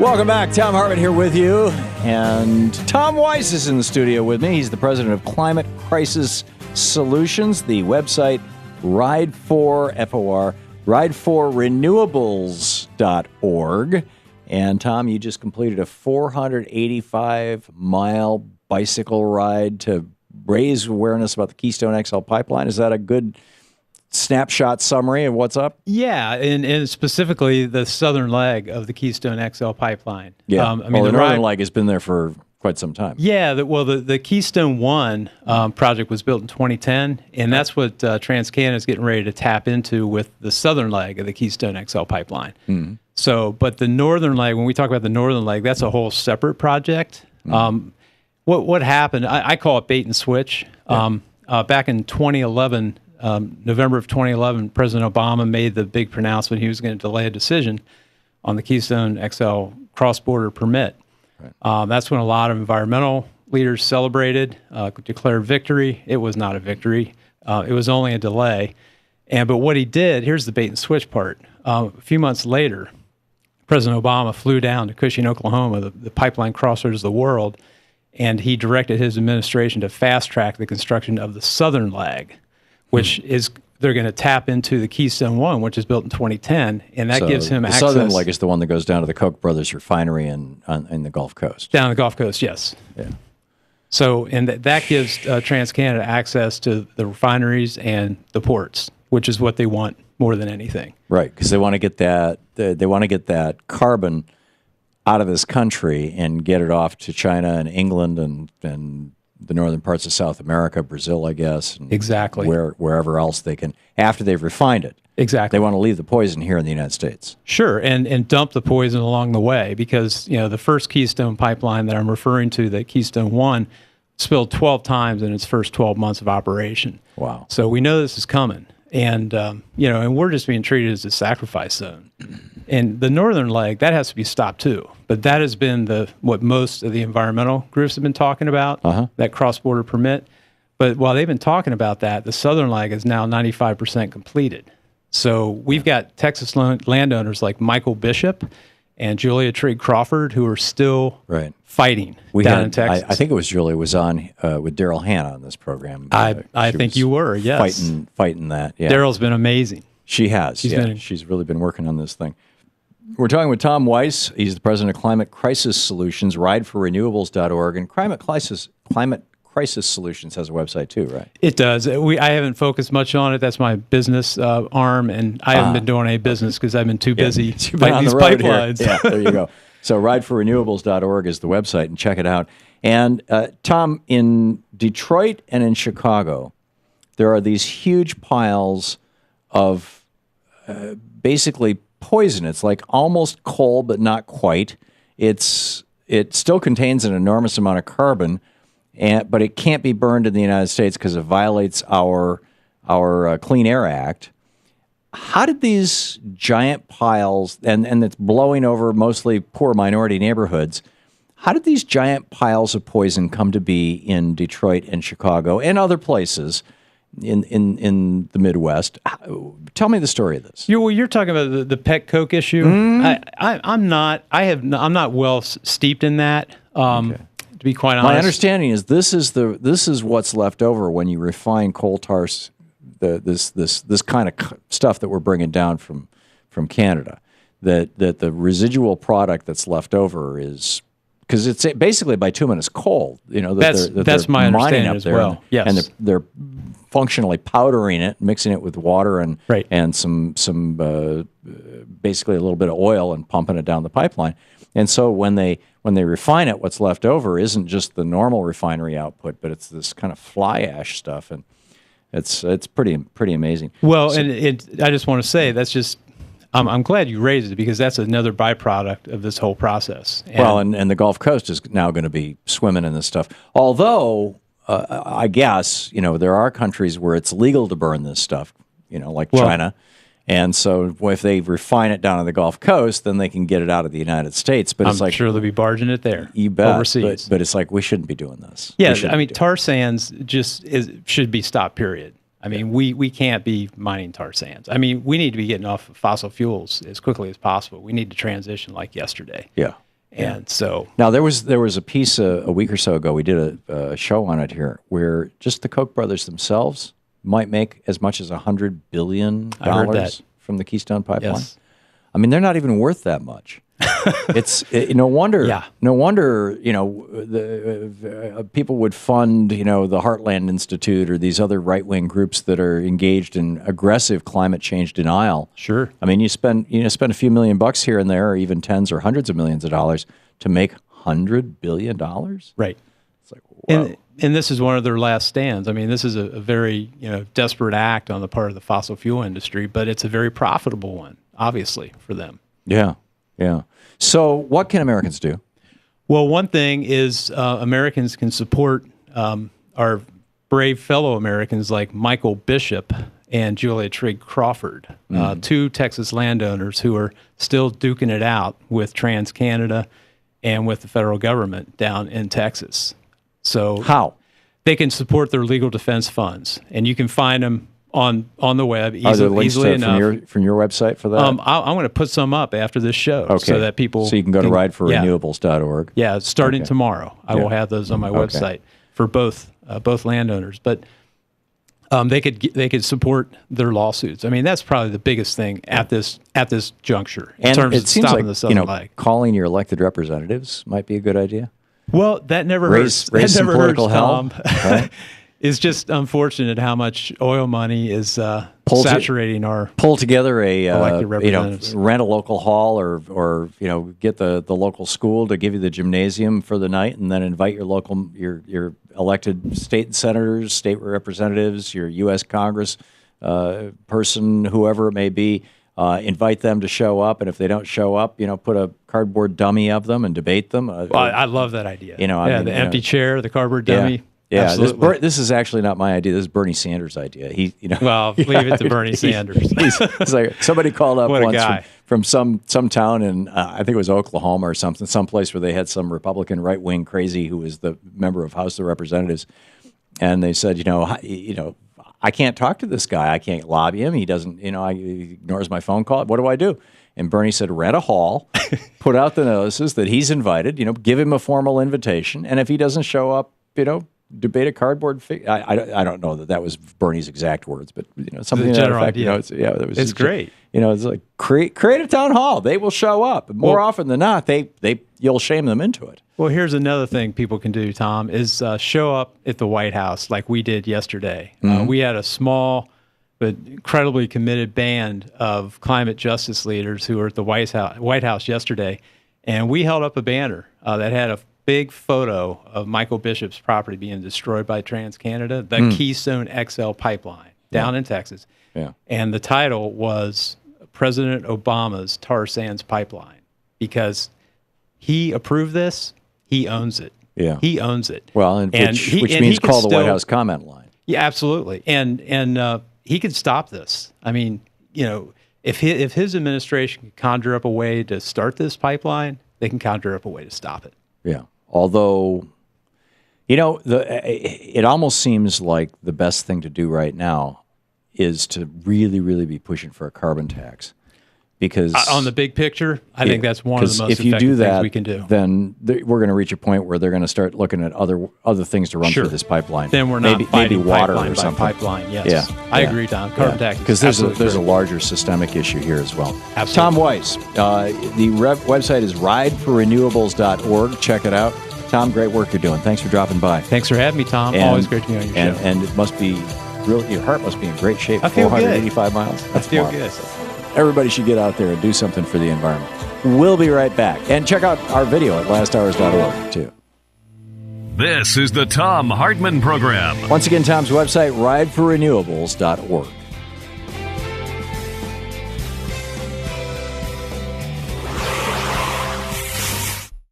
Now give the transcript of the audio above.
Welcome back. Thom Hartmann here with you. And Tom Weis is in the studio with me. He's the president of Climate Crisis Solutions, the website Ride4, F-O-R, ride4renewables.org. And Tom, you just completed a 485-mile bicycle ride to raise awareness about the Keystone XL pipeline. Is that a good snapshot summary of what's up? Yeah, and specifically the southern leg of the Keystone XL pipeline. Yeah, the northern leg has been there for quite some time. Yeah, the Keystone 1 project was built in 2010, and that's what TransCanada is getting ready to tap into with the southern leg of the Keystone XL pipeline. Mm-hmm. So, but the northern leg, when we talk about the northern leg, that's a whole separate project. Mm-hmm. What happened, I call it bait and switch. Yeah. Back in 2011, November of 2011, President Obama made the big pronouncement he was going to delay a decision on the Keystone XL cross-border permit. Right. That's when a lot of environmental leaders celebrated, declared victory. It was not a victory. It was only a delay. But what he did, here's the bait and switch part. A few months later, President Obama flew down to Cushing, Oklahoma, the pipeline crossroads of the world, and he directed his administration to fast-track the construction of the southern leg, which is they're going to tap into the Keystone 1, which is built in 2010, and that gives him access. The southern leg is the one that goes down to the Koch brothers refinery in the Gulf Coast. Down the Gulf Coast, yes. Yeah. So, and that gives TransCanada access to the refineries and the ports, which is what they want more than anything. Right, because they want to get that they want to get that carbon out of this country and get it off to China and England and the northern parts of South America, Brazil, I guess. And exactly. Wherever else they can, after they've refined it. Exactly. They want to leave the poison here in the United States. Sure, and dump the poison along the way, because the first Keystone pipeline that I'm referring to, the Keystone 1, spilled 12 times in its first 12 months of operation. Wow. So we know this is coming. And, and we're just being treated as a sacrifice zone. And the northern leg, that has to be stopped too. But that has been what most of the environmental groups have been talking about, that cross-border permit. But while they've been talking about that, the southern leg is now 95% completed. So we've got Texas landowners like Michael Bishop and Julia Trigg Crawford who are still fighting down in Texas. I think it was Julia was on with Daryl Hannah on this program. I think you were, yes. Fighting that. Yeah. Daryl's been amazing. She has. She's really been working on this thing. We're talking with Tom Weis. He's the president of Climate Crisis Solutions, ride4renewables.org, and Climate Crisis Solutions has a website too, right? It does. I haven't focused much on it. That's my business arm, and I haven't been doing any business because I've been too busy fighting these pipelines. Yeah, there you go. So ride4renewables.org is the website, and check it out. And Tom, in Detroit and in Chicago, there are these huge piles of basically poison. It's like almost coal, but not quite. It still contains an enormous amount of carbon, but it can't be burned in the United States because it violates our Clean Air Act. How did these giant piles, and it's blowing over mostly poor minority neighborhoods, how did these giant piles of poison come to be in Detroit and Chicago and other places in the Midwest? Tell me the story of this. You're talking about the pet coke issue. I'm not well steeped in that. To be quite honest, my understanding is this is what's left over when you refine coal tar, this kind of stuff that we're bringing down from Canada. That the residual product that's left over is. Because it's basically bituminous coal, that's my understanding up there, as well. Yes, and they're functionally powdering it, mixing it with water and some basically a little bit of oil and pumping it down the pipeline. And so when they refine it, what's left over isn't just the normal refinery output, but it's this kind of fly ash stuff, and it's pretty amazing. Well, so, I just want to say that's just. I'm glad you raised it because that's another byproduct of this whole process. And the Gulf Coast is now going to be swimming in this stuff. Although, I guess, there are countries where it's legal to burn this stuff, like China. And so if they refine it down on the Gulf Coast, then they can get it out of the United States. But I'm sure they'll be barging it there. You bet. Overseas. But it's like we shouldn't be doing this. Yeah, tar sands should be stopped, period. I mean, we can't be mining tar sands. I mean, we need to be getting off of fossil fuels as quickly as possible. We need to transition like yesterday. Yeah. And so now there was a piece a week or so ago. We did a show on it here, where just the Koch brothers themselves might make as much as $100 billion from the Keystone pipeline. Yes. I mean, they're not even worth that much. No wonder. Yeah. No wonder. The people would fund the Heartland Institute or these other right wing groups that are engaged in aggressive climate change denial. Sure. I mean, you spend a few $1 million here and there, or even tens or hundreds of millions of dollars to make $100 billion. Right. It's like, whoa. And this is one of their last stands. I mean, this is a very desperate act on the part of the fossil fuel industry, but it's a very profitable one, obviously, for them. Yeah. Yeah. So what can Americans do? Well, one thing is Americans can support our brave fellow Americans like Michael Bishop and Julia Trigg Crawford, two Texas landowners who are still duking it out with TransCanada and with the federal government down in Texas. So how? They can support their legal defense funds, and you can find them on the web Are there links easily enough. from your website for that? I'm going to put some up after this show so that people... So you can go to rideforrenewables.org. Yeah, starting tomorrow. I will have those on my website for both landowners. But they could support their lawsuits. I mean, that's probably the biggest thing at this juncture in terms of stopping the Southern leg. Calling your elected representatives might be a good idea. Well, that never hurts. Raise some political Tom. Right? It's just unfortunate how much oil money is saturating our pull together elected representatives. Rent a local hall or get the local school to give you the gymnasium for the night, and then invite your elected state senators, state representatives, your U.S. Congress person, whoever it may be. Invite them to show up, and if they don't show up, put a cardboard dummy of them and debate them. I love that idea. The empty chair, the cardboard dummy. Yeah, this is actually not my idea. This is Bernie Sanders' idea. Well, leave it to Bernie Sanders. He's like, somebody called up What a once guy. from some town in I think it was Oklahoma or something, someplace where they had some Republican right wing crazy who was the member of House of Representatives, and they said, I can't talk to this guy. I can't lobby him. He doesn't, he ignores my phone call. What do I do? And Bernie said, rent a hall, put out the notices that he's invited. Give him a formal invitation, and if he doesn't show up, debate a cardboard figure. I don't know that was Bernie's exact words, but something to that effect. It's great. It's like create a town hall. They will show up. More often than not, you'll shame them into it. Well, here's another thing people can do, Tom, is show up at the White House like we did yesterday. We had a small but incredibly committed band of climate justice leaders who were at the White House yesterday, and we held up a banner that had a big photo of Michael Bishop's property being destroyed by TransCanada, the Keystone XL pipeline down in Texas. Yeah. And the title was President Obama's tar sands pipeline, because he approved this, he owns it. Yeah. He owns it. Well, which means call the White House comment line. Yeah, absolutely. And he could stop this. I mean, if his administration can conjure up a way to start this pipeline, they can conjure up a way to stop it. Yeah. Although, it almost seems like the best thing to do right now is to really, really be pushing for a carbon tax. Because on the big picture, I think that's one of the most if you effective do that, things we can do. Then we're going to reach a point where they're going to start looking at other things to run through this pipeline. Then we're not maybe water or something. Pipeline, yes. Yeah. I agree, Tom. Carbon tax. Because there's a larger systemic issue here as well. Absolutely. Tom Weis, the website is rideforrenewables.org. Check it out. Tom, great work you're doing. Thanks for dropping by. Thanks for having me, Tom. Always great to be on your show. And it must be your heart must be in great shape. I feel 485 miles. I feel good. Everybody should get out there and do something for the environment. We'll be right back. And check out our video at lasthours.org, too. This is the Thom Hartmann Program. Once again, Tom's website, rideforrenewables.org.